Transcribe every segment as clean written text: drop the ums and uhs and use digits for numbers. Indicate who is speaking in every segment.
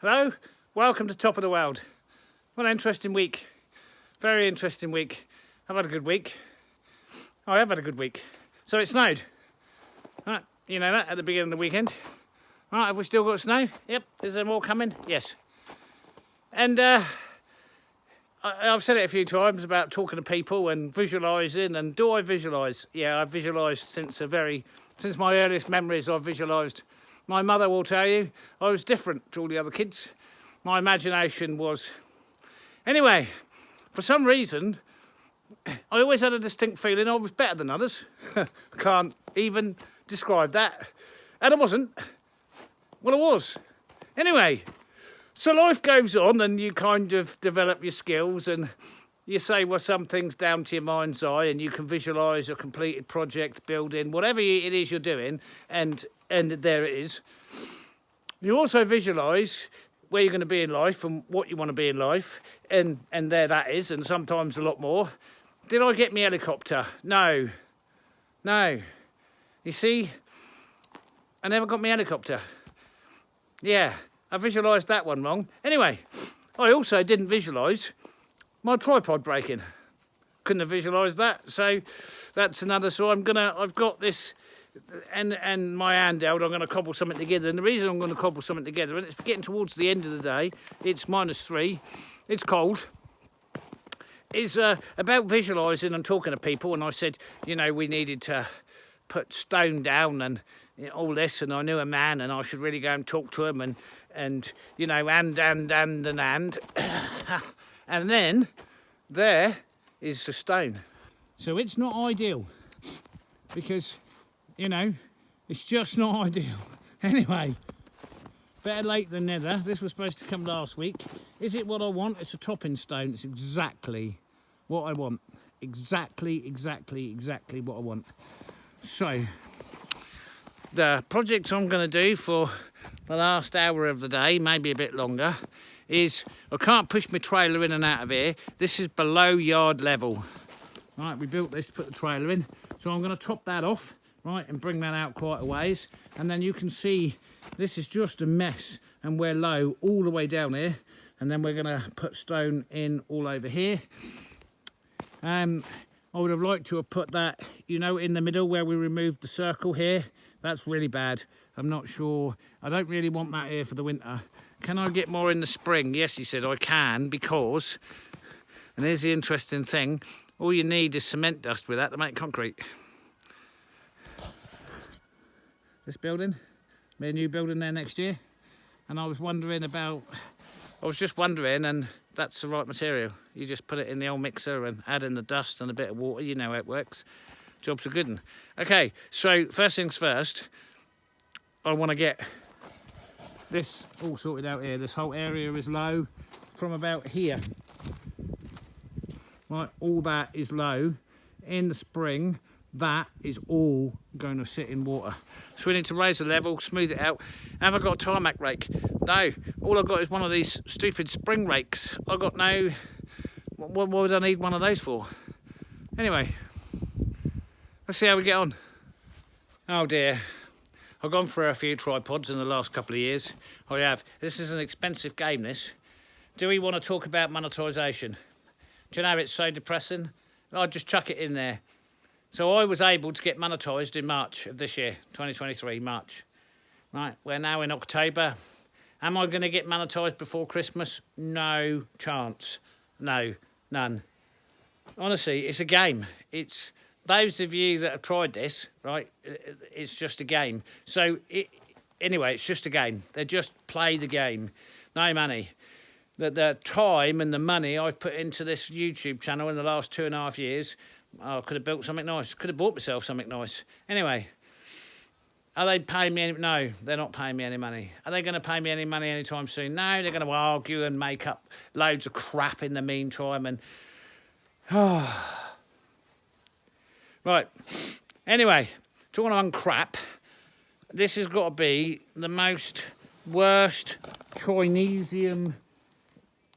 Speaker 1: Hello, welcome to Top of the World. What an interesting week. Very interesting week. I've had a good week. I have had a good week. So it snowed. Right, you know that at the beginning of the weekend. Right, have we still got snow? Yep. Is there more coming? Yes. And I've said it a few times about talking to people and visualising. And do I visualise? Yeah, I've visualised since my earliest memories. I've visualised. My mother will tell you I was different to all the other kids. My imagination was... Anyway, for some reason, I always had a distinct feeling I was better than others. Can't even describe that. And I wasn't. Well, I was. Anyway, so life goes on and you kind of develop your skills and you say, well, some things down to your mind's eye and you can visualise a completed project, building, whatever it is you're doing, and there it is. You also visualise where you're going to be in life and what you want to be in life, and there that is, and sometimes a lot more. Did I get my helicopter? No. You see, I never got my helicopter. Yeah, I visualised that one wrong. Anyway, I also didn't visualise my tripod breaking. Couldn't have visualised that, so that's another. So I've got this, and my handheld, I'm going to cobble something together. And the reason I'm going to cobble something together, and it's getting towards the end of the day, it's -3, it's cold, is about visualising and talking to people. And I said, you know, we needed to put stone down and all this, and I knew a man, and I should really go and talk to him, and you know, and and then there is the stone. So it's not ideal because, you know, it's just not ideal. Anyway, better late than never. This was supposed to come last week. Is it what I want? It's a topping stone. It's exactly what I want. Exactly what I want. So the project I'm going to do for the last hour of the day, maybe a bit longer, is I can't push my trailer in and out of here. This is below yard level. Right, we built this to put the trailer in. So I'm going to top that off, right, and bring that out quite a ways. And then you can see this is just a mess, and we're low all the way down here. And then we're going to put stone in all over here. I would have liked to have put that, you know, in the middle where we removed the circle here. That's really bad. I'm not sure. I don't really want that here for the winter. Can I get more in the spring? Yes, he said I can, because, and here's the interesting thing, all you need is cement dust with that to make concrete. This building, be a new building there next year. And I was just wondering, and that's the right material. You just put it in the old mixer and add in the dust and a bit of water. You know how it works. Job's a good one. Okay, so first things first, I want to get this all sorted out here. This whole area is low from about here. Right, all that is low. In the spring, that is all going to sit in water. So we need to raise the level, smooth it out. Have I got a tarmac rake? No, all I've got is one of these stupid spring rakes. I've got no... What would I need one of those for? Anyway, let's see how we get on. Oh dear. I've gone through a few tripods in the last couple of years. I have. This is an expensive game, this. Do we want to talk about monetisation? Do you know it's so depressing? I'll just chuck it in there. So I was able to get monetised in March of this year, 2023, March. Right, we're now in October. Am I going to get monetised before Christmas? No chance. No, none. Honestly, it's a game. It's... Those of you that have tried this, right, it's just a game. So, anyway, it's just a game. They just play the game. No money. The time and the money I've put into this YouTube channel in the last 2.5 years, I could have built something nice. Could have bought myself something nice. Anyway, are they paying me any... No, they're not paying me any money. Are they going to pay me any money anytime soon? No, they're going to argue and make up loads of crap in the meantime. And... Right, anyway, talking about crap, this has got to be the worst, Chinesium,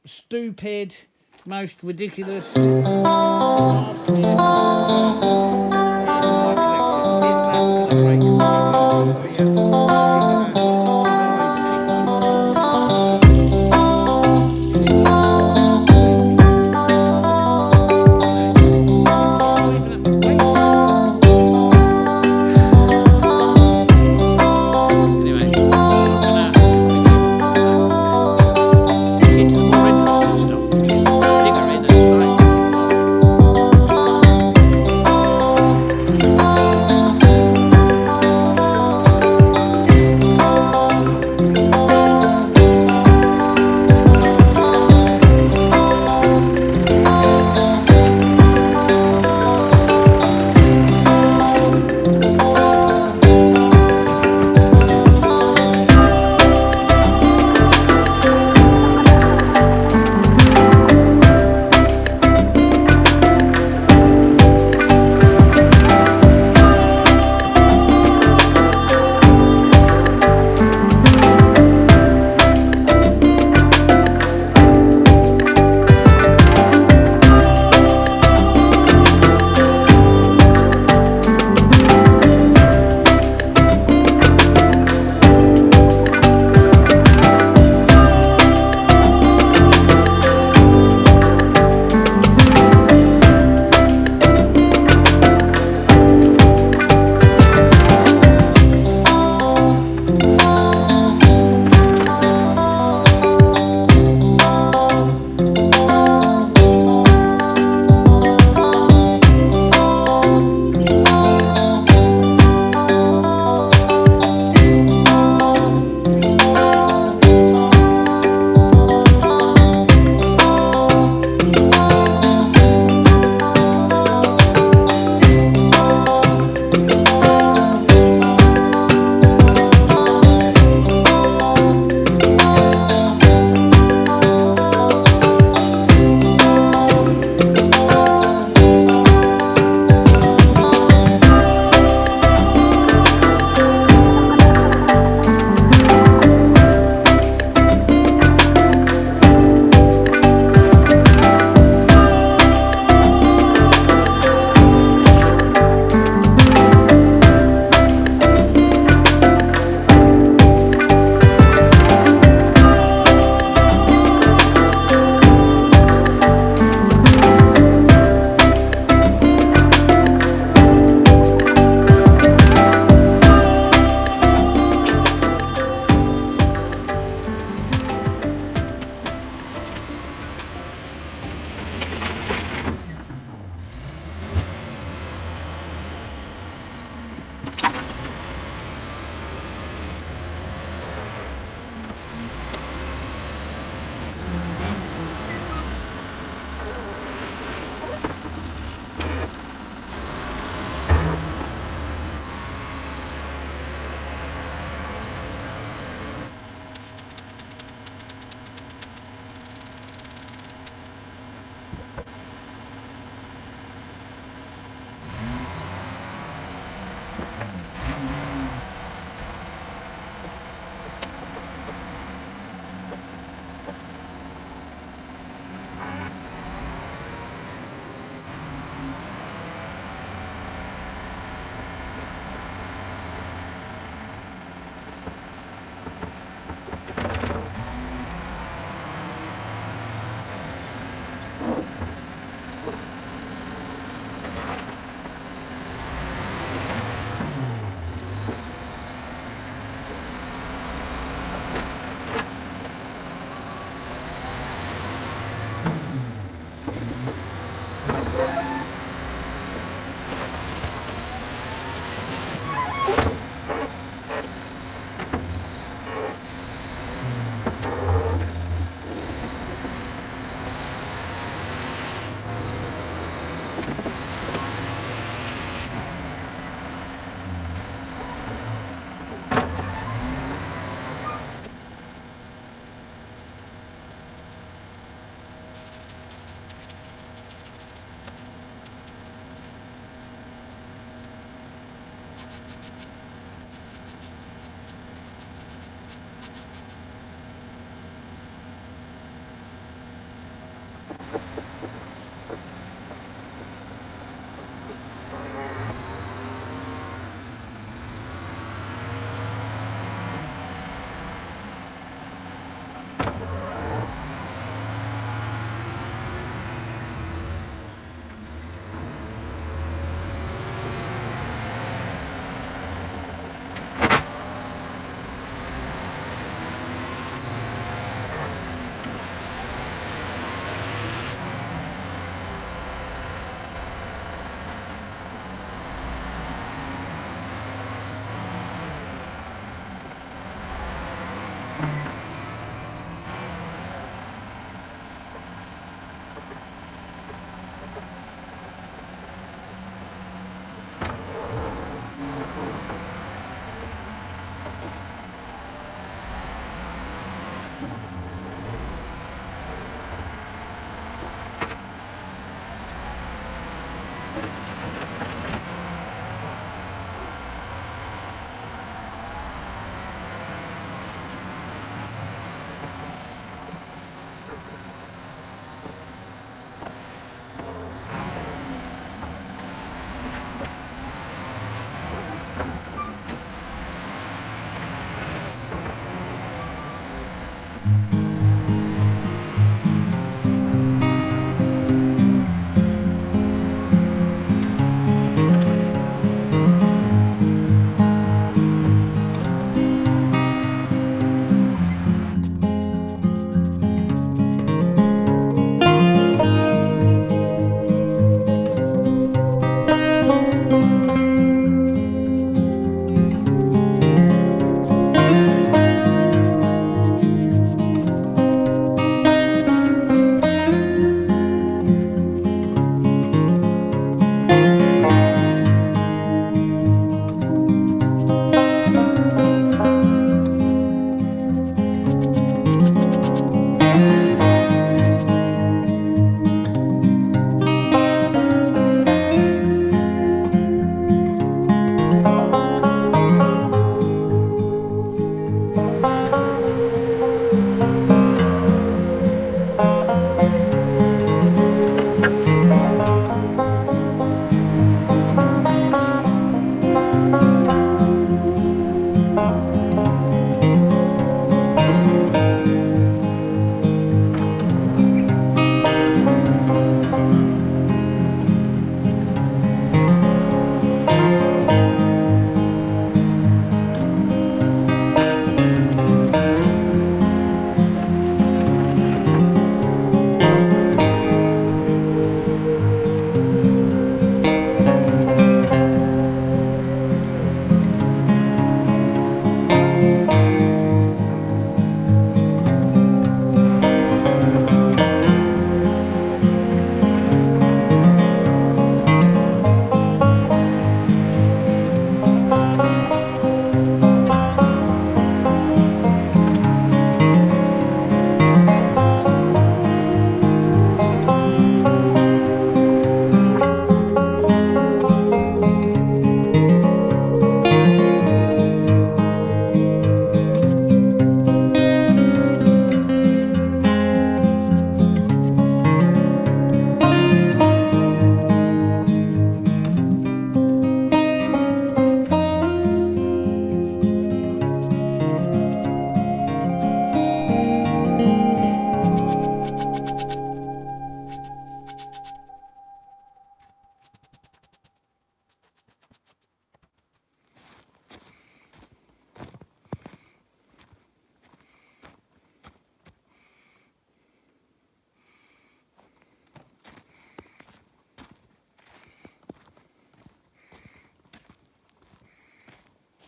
Speaker 1: stupid, most ridiculous, nastiest,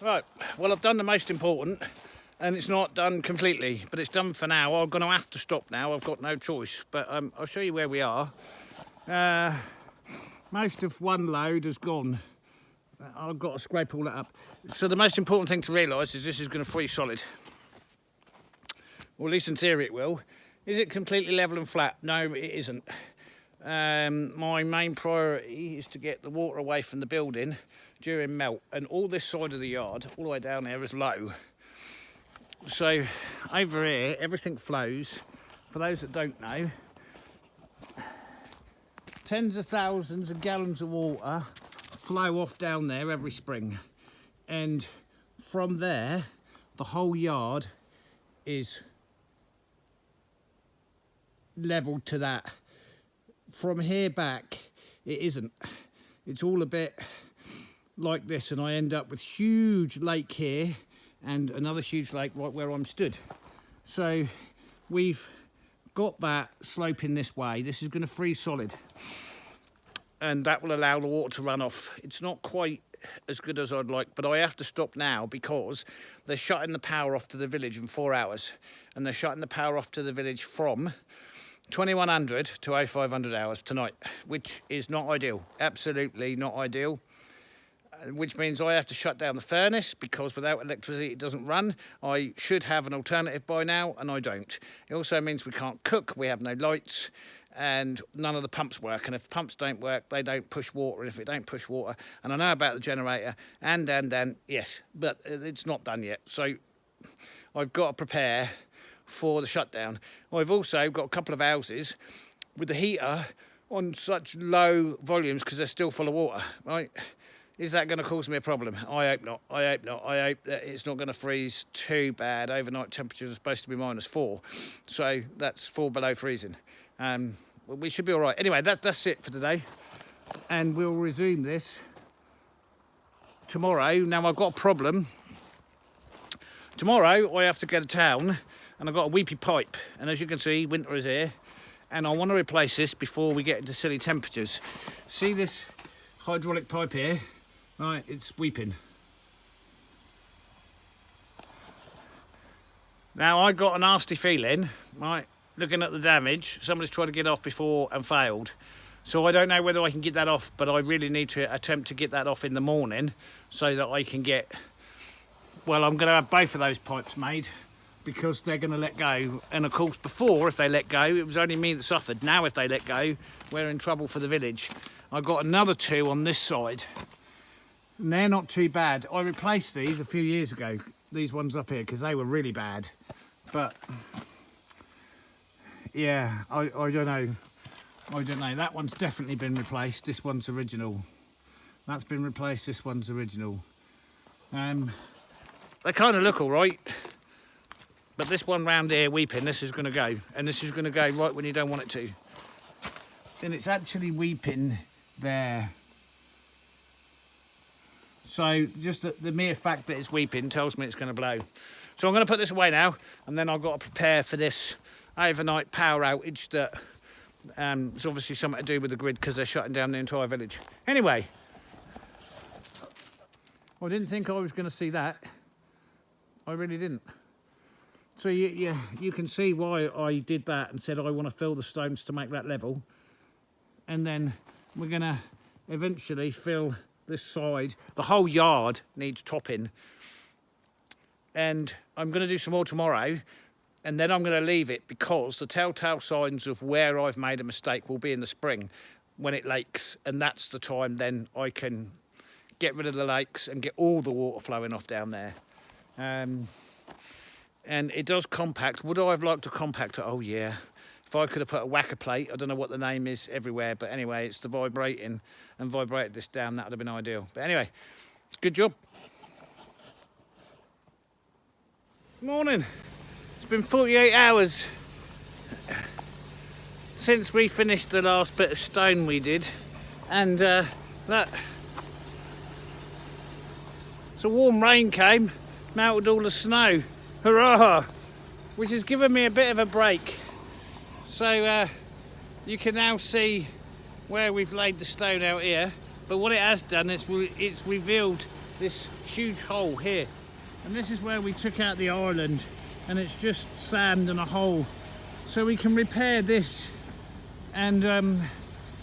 Speaker 1: Right, well I've done the most important, and it's not done completely, but it's done for now. I'm going to have to stop now, I've got no choice, but I'll show you where we are. Most of one load has gone. I've got to scrape all that up. So the most important thing to realise is this is going to freeze solid. Or at least in theory it will. Is it completely level and flat? No, it isn't. My main priority is to get the water away from the building during melt, and all this side of the yard, all the way down there, is low. So over here, everything flows. For those that don't know, tens of thousands of gallons of water flow off down there every spring, and from there the whole yard is leveled to that. From here back it isn't. It's all a bit like this, and I end up with huge lake here and another huge lake right where I'm stood. So we've got that sloping this way. This is going to freeze solid, and that will allow the water to run off. It's not quite as good as I'd like, but I have to stop now because they're shutting the power off to the village in 4 hours, and they're shutting the power off to the village from 2100 to 0500 hours tonight, which is not ideal, absolutely not ideal. Which means I have to shut down the furnace, because without electricity it doesn't run. I should have an alternative by now, and I don't. It also means we can't cook, we have no lights, and none of the pumps work. And if pumps don't work, they don't push water. And if it don't push water, and I know about the generator, and yes, but it's not done yet. So I've got to prepare for the shutdown. I've also got a couple of houses with the heater on such low volumes because they're still full of water, right? Is that going to cause me a problem? I hope not. I hope not. I hope that it's not going to freeze too bad. Overnight temperatures are supposed to be -4, so that's 4 below freezing. We should be all right. Anyway, that's it for today, and we'll resume this tomorrow. Now, I've got a problem. Tomorrow, I have to go to town, and I've got a weepy pipe, and as you can see, winter is here, and I want to replace this before we get into silly temperatures. See this hydraulic pipe here? Right, it's weeping. Now, I got a nasty feeling, right, looking at the damage, somebody's tried to get off before and failed. So I don't know whether I can get that off, but I really need to attempt to get that off in the morning so that I can get... Well, I'm going to have both of those pipes made because they're going to let go. And of course, before, if they let go, it was only me that suffered. Now, if they let go, we're in trouble for the village. I've got another 2 on this side, and they're not too bad. I replaced these a few years ago, these ones up here, because they were really bad. But yeah, I don't know. I don't know. That one's definitely been replaced. This one's original. That's been replaced. This one's original. They kind of look all right. But this one round here weeping, this is going to go. And this is going to go right when you don't want it to. And it's actually weeping there. So just the mere fact that it's weeping tells me it's going to blow. So I'm going to put this away now, and then I've got to prepare for this overnight power outage that it's obviously something to do with the grid because they're shutting down the entire village. Anyway, I didn't think I was going to see that. I really didn't. So you can see why I did that and said I want to fill the stones to make that level. And then we're going to eventually fill this side. The whole yard needs topping. And I'm going to do some more tomorrow. And then I'm going to leave it because the telltale signs of where I've made a mistake will be in the spring when it lakes. And that's the time then I can get rid of the lakes and get all the water flowing off down there. And it does compact. Would I have liked to compact it? Oh, yeah. If I could have put a whacker plate, I don't know what the name is everywhere, but anyway, it's the vibrating, and vibrated this down, that would have been ideal. But anyway, good job. Morning. It's been 48 hours since we finished the last bit of stone we did, and that... So warm rain came, melted all the snow. Hurrah! Which has given me a bit of a break. So you can now see where we've laid the stone out here. But what it has done is it's revealed this huge hole here. And this is where we took out the island. And it's just sand and a hole. So we can repair this. And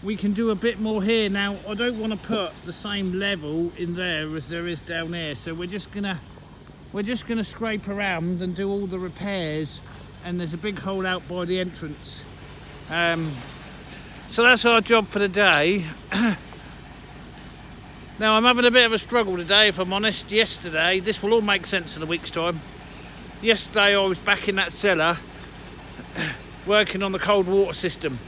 Speaker 1: we can do a bit more here. Now, I don't want to put the same level in there as there is down here. So we're just gonna scrape around and do all the repairs, and there's a big hole out by the entrance. So that's our job for the day. Now I'm having a bit of a struggle today, if I'm honest. Yesterday, this will all make sense in a week's time. Yesterday I was back in that cellar working on the cold water system.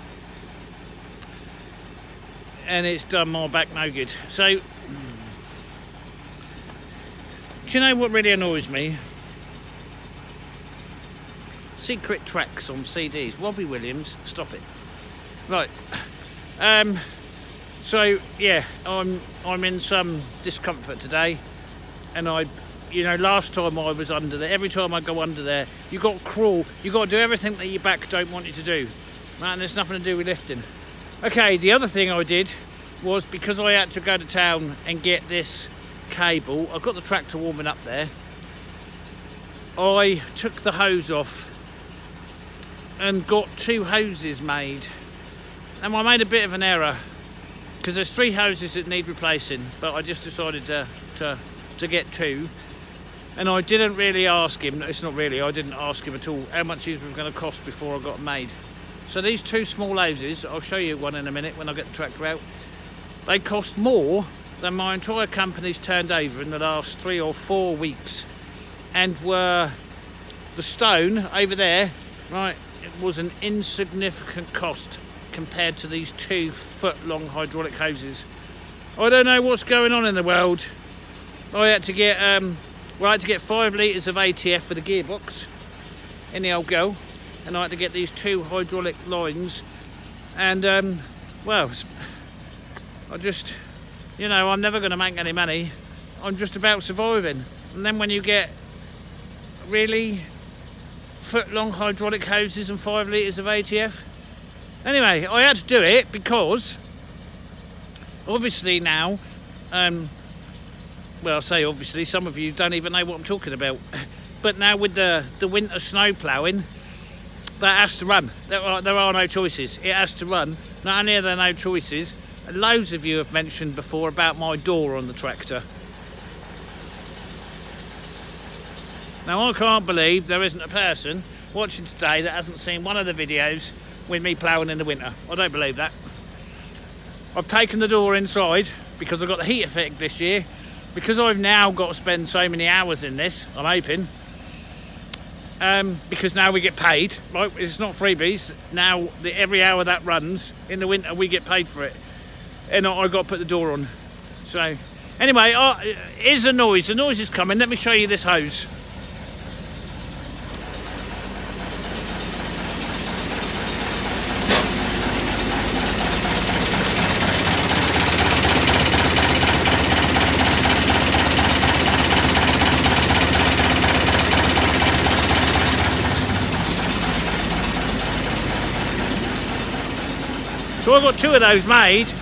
Speaker 1: and it's done my back no good. So, do you know what really annoys me? Secret tracks on CDs. Robbie Williams, stop it. Right. So yeah, I'm in some discomfort today, and last time I was under there. Every time I go under there, you got to crawl. You got to do everything that your back don't want you to do. Man, there's nothing to do with lifting. Okay, the other thing I did was, because I had to go to town and get this cable. I've got the tractor warming up there. I took the hose off and got 2 hoses made. And I made a bit of an error, because there's 3 hoses that need replacing, but I just decided to get 2. And I didn't really ask him, I didn't ask him at all how much these was going to cost before I got them made. So these 2 small hoses, I'll show you one in a minute when I get the tractor out, they cost more than my entire company's turned over in the last 3 or 4 weeks. And were the stone over there, right, it was an insignificant cost compared to these 2-foot-long hydraulic hoses. I don't know what's going on in the world. I had to get 5 litres of ATF for the gearbox in the old girl, and I had to get these 2 hydraulic lines, and well, I just, I'm never going to make any money. I'm just about surviving. And then when you get really foot-long hydraulic hoses and 5 litres of ATF. Anyway, I had to do it because obviously now, well, I say obviously, some of you don't even know what I'm talking about. But now with the winter snow ploughing, that has to run. There are no choices. It has to run. Not only are there no choices, loads of you have mentioned before about my door on the tractor. Now, I can't believe there isn't a person watching today that hasn't seen one of the videos with me ploughing in the winter. I don't believe that. I've taken the door inside because I've got the heat effect this year. Because I've now got to spend so many hours in this, I'm hoping. Because now we get paid, right? It's not freebies. Now, every hour that runs in the winter, we get paid for it. And I've got to put the door on. So, anyway, here's the noise. The noise is coming. Let me show you this hose. So I've got 2 of those made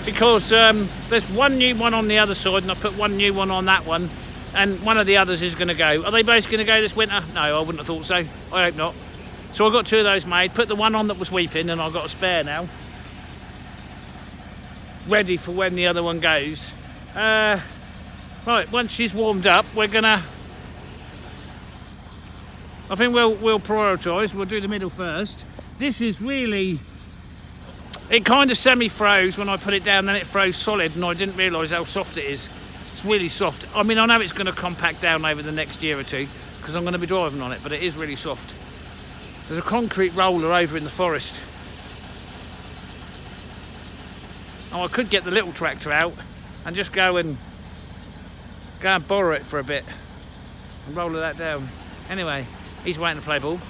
Speaker 1: because there's one new one on the other side, and I put one new one on that one, and one of the others is going to go. Are they both going to go this winter? No, I wouldn't have thought so. I hope not. So I've got 2 of those made, put the one on that was weeping, and I've got a spare now, ready for when the other one goes. Right, once she's warmed up, we're gonna, I think we'll prioritise. We'll do the middle first. This is really, it kind of semi-froze when I put it down, then it froze solid, and I didn't realise how soft it is. It's really soft. I mean, I know it's going to compact down over the next year or 2 because I'm going to be driving on it, but it is really soft. There's a concrete roller over in the forest. Oh, I could get the little tractor out and just go and borrow it for a bit and roll that down. Anyway, he's waiting to play ball.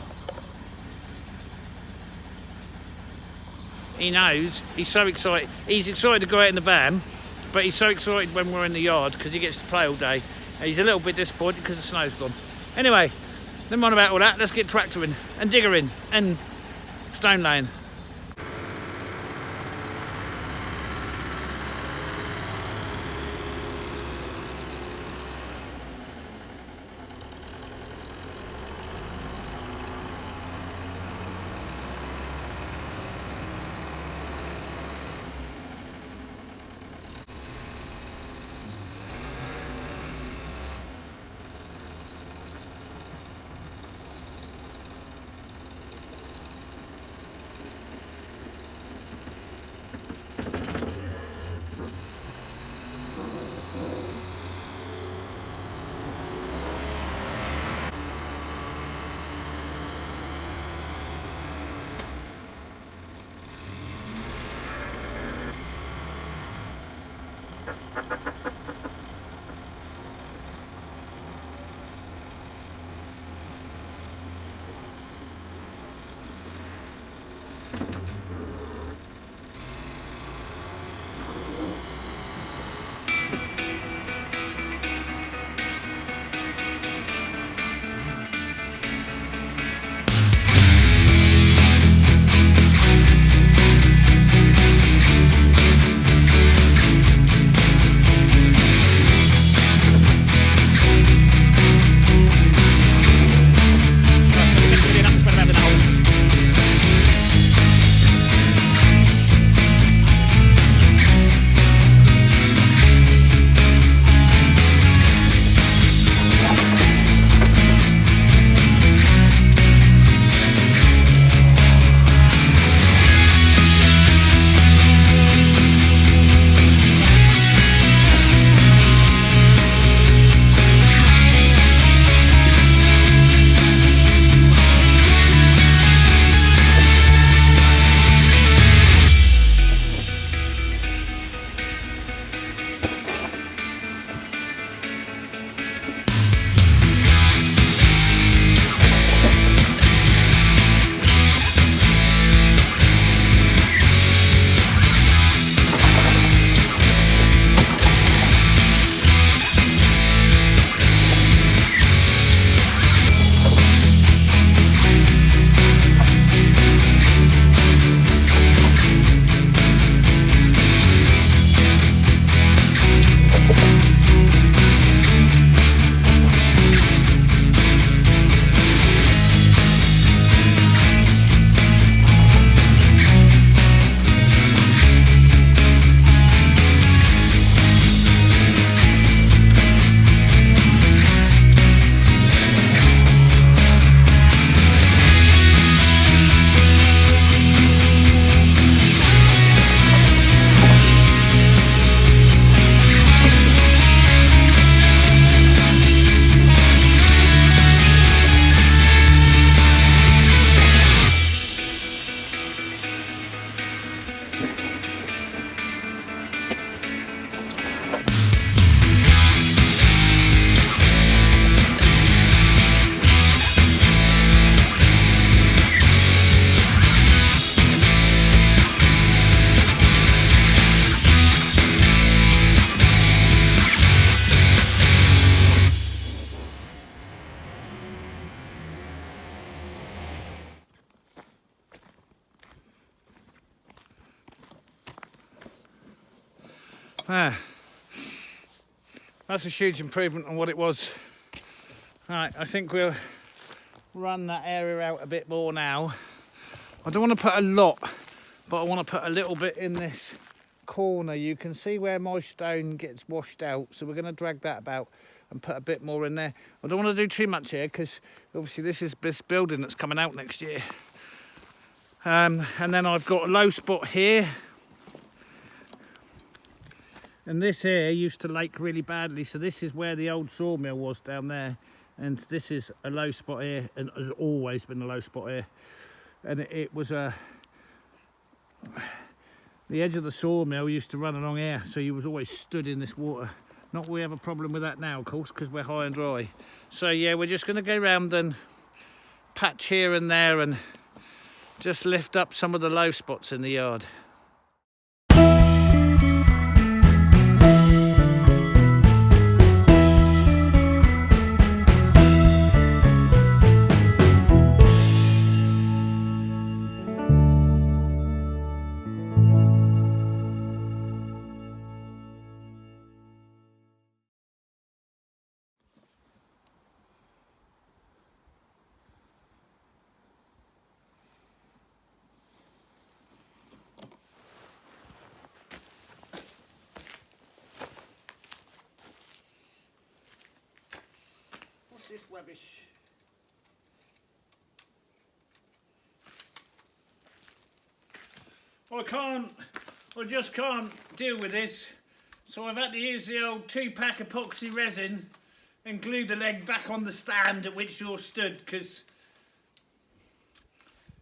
Speaker 1: He knows, he's so excited. He's excited to go out in the van, but he's so excited when we're in the yard because he gets to play all day. And he's a little bit disappointed because the snow's gone. Anyway, never mind about all that. Let's get tractoring and diggering and stone laying. That's a huge improvement on what it was. Right, I think we'll run that area out a bit more now. I don't want to put a lot, but I want to put a little bit in this corner. You can see where my stone gets washed out, so we're going to drag that about and put a bit more in there. I don't want to do too much here because obviously this is this building that's coming out next year. And then I've got a low spot here, and this here used to lake really badly, so this is where the old sawmill was down there, and this is a low spot here, and has always been a low spot here. And it was the edge of the sawmill used to run along here, so you was always stood in this water. Not we have a problem with that now, of course, because we're high and dry. So yeah, we're just going to go round and patch here and there and just lift up some of the low spots in the yard. This rubbish. I just can't deal with this, so I've had to use the old 2-pack epoxy resin and glue the leg back on the stand at which you're stood, because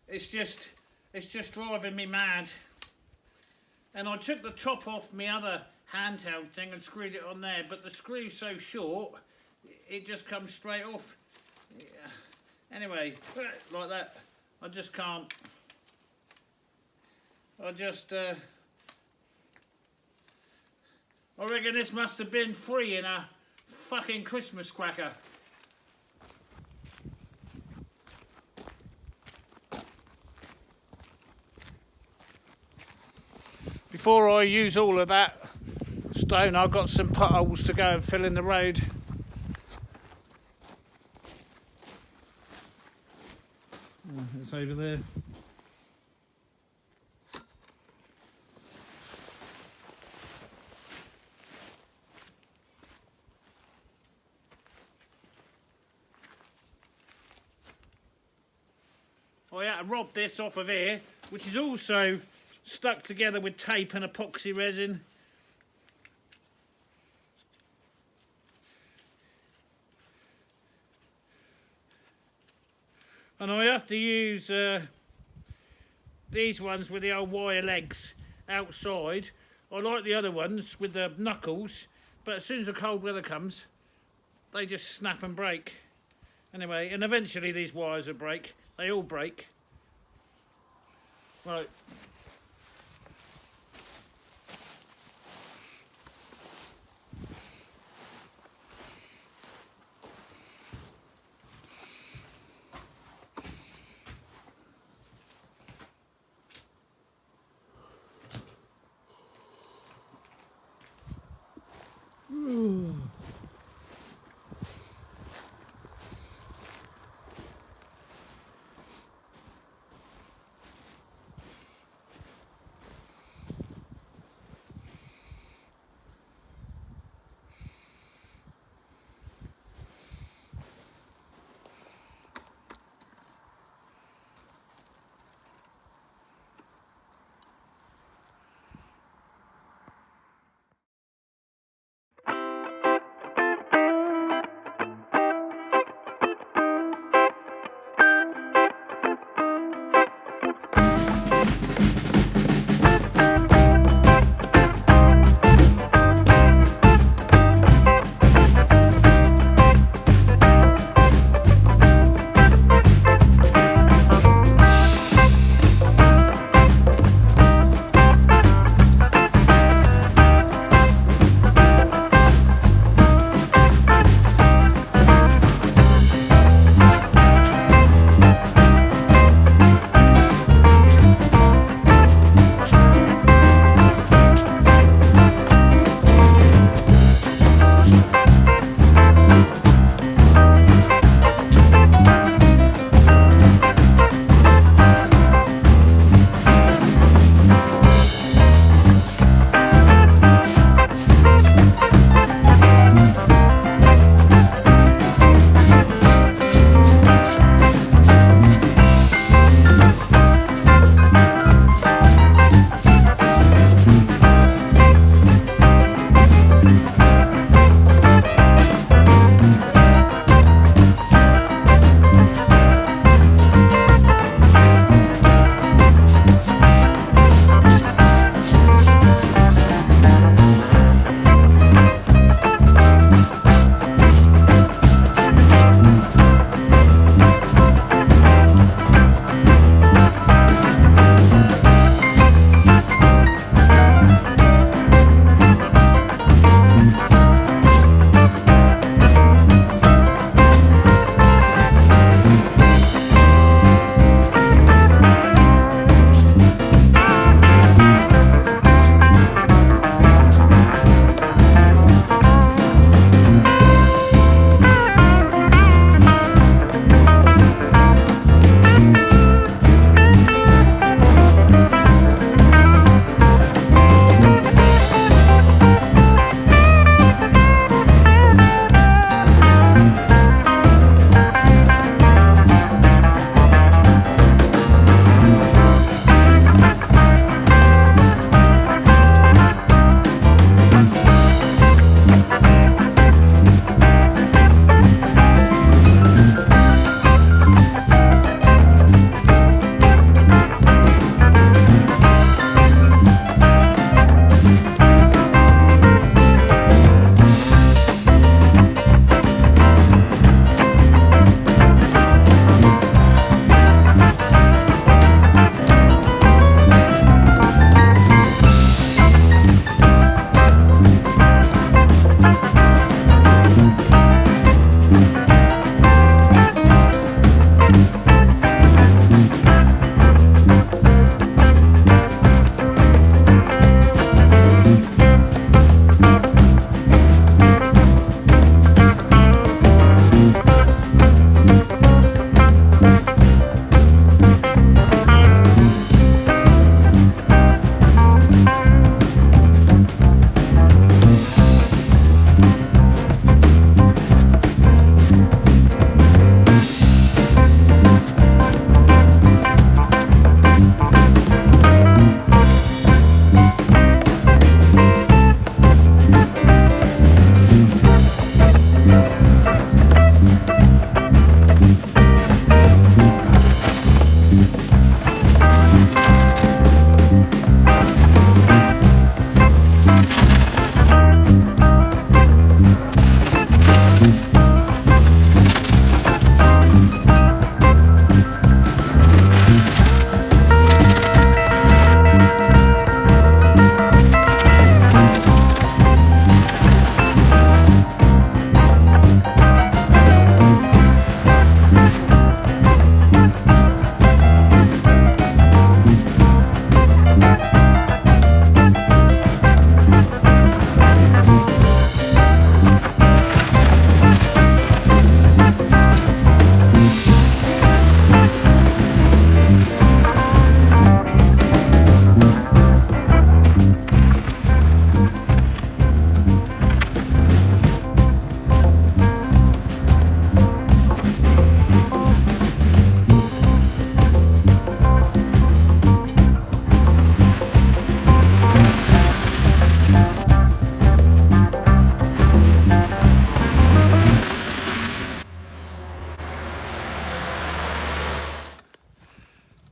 Speaker 1: it's just driving me mad. And I took the top off my other handheld thing and screwed it on there, but the screw's so short it just comes straight off. Yeah. Anyway, like that. I just can't. I reckon this must have been free in a fucking Christmas cracker. Before I use all of that stone, I've got some potholes to go and fill in the road. It's over there. I had to rob this off of here, which is also stuck together with tape and epoxy resin. And I have to use these ones with the old wire legs outside. I like the other ones with the knuckles, but as soon as the cold weather comes, they just snap and break. Anyway, and eventually these wires will break. They all break. Right.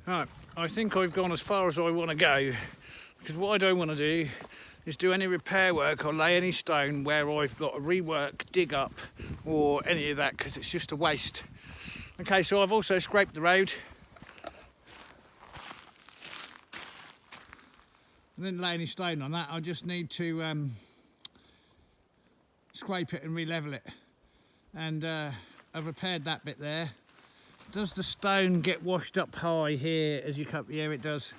Speaker 1: Right, I think I've gone as far as I want to go, because what I don't want to do is do any repair work or lay any stone where I've got to rework, dig up, or any of that, because it's just a waste. Okay, so I've also scraped the road. I didn't lay any stone on that. I just need to scrape it and re-level it. And I've repaired that bit there. Does the stone get washed up high here as you come? Yeah, it does.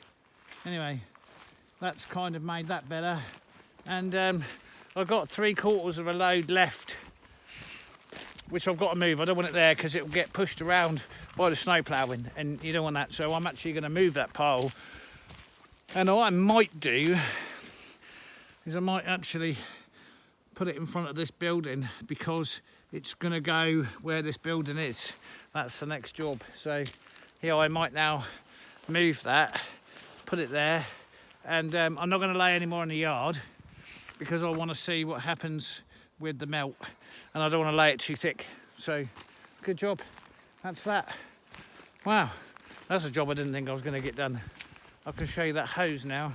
Speaker 1: Anyway, that's kind of made that better. And I've got 3/4 of a load left, which I've got to move. I don't want it there because it will get pushed around by the snow ploughing, and you don't want that. So I'm actually going to move that pile. And what I might do is I might actually put it in front of this building, because it's going to go where this building is. That's the next job. So here I might now move that, put it there, and I'm not going to lay any more in the yard, because I want to see what happens with the melt, and I don't want to lay it too thick. So good job. That's that. Wow, that's a job I didn't think I was going to get done. I can show you that hose now.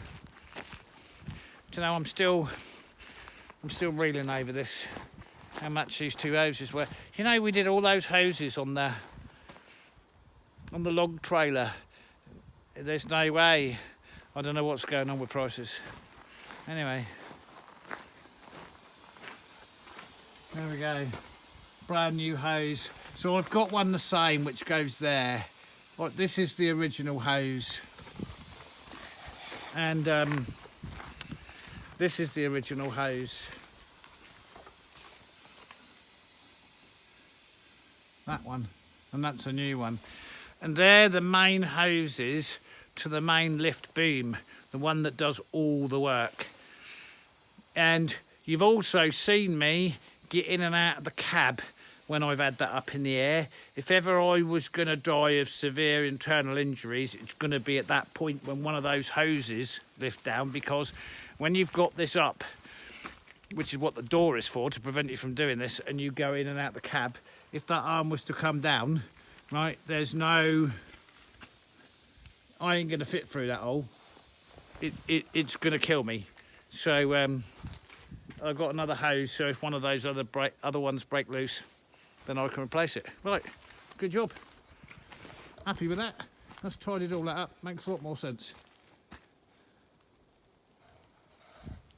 Speaker 1: Do you know, I'm still reeling over this, how much these 2 hoses were. You know, we did all those hoses on the log trailer. There's no way. I don't know what's going on with prices. Anyway, there we go. Brand new hose. So I've got one the same, which goes there. Like, this is the original hose. And this is the original hose. That one. And that's a new one. And they're the main hoses to the main lift boom, the one that does all the work. And you've also seen me get in and out of the cab when I've had that up in the air. If ever I was going to die of severe internal injuries, it's going to be at that point when one of those hoses lift down, because when you've got this up, which is what the door is for, to prevent you from doing this, and you go in and out the cab, if that arm was to come down, right, there's no... I ain't going to fit through that hole. It's going to kill me. So I've got another hose, so if one of those other ones break loose, then I can replace it. Right, good job. Happy with that. That's tidied all that up. Makes a lot more sense.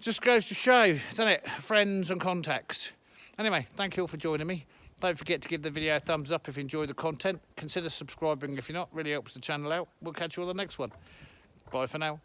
Speaker 1: Just goes to show, doesn't it? Friends and contacts. Anyway, thank you all for joining me. Don't forget to give the video a thumbs up if you enjoy the content. Consider subscribing if you're not. Really helps the channel out. We'll catch you on the next one. Bye for now.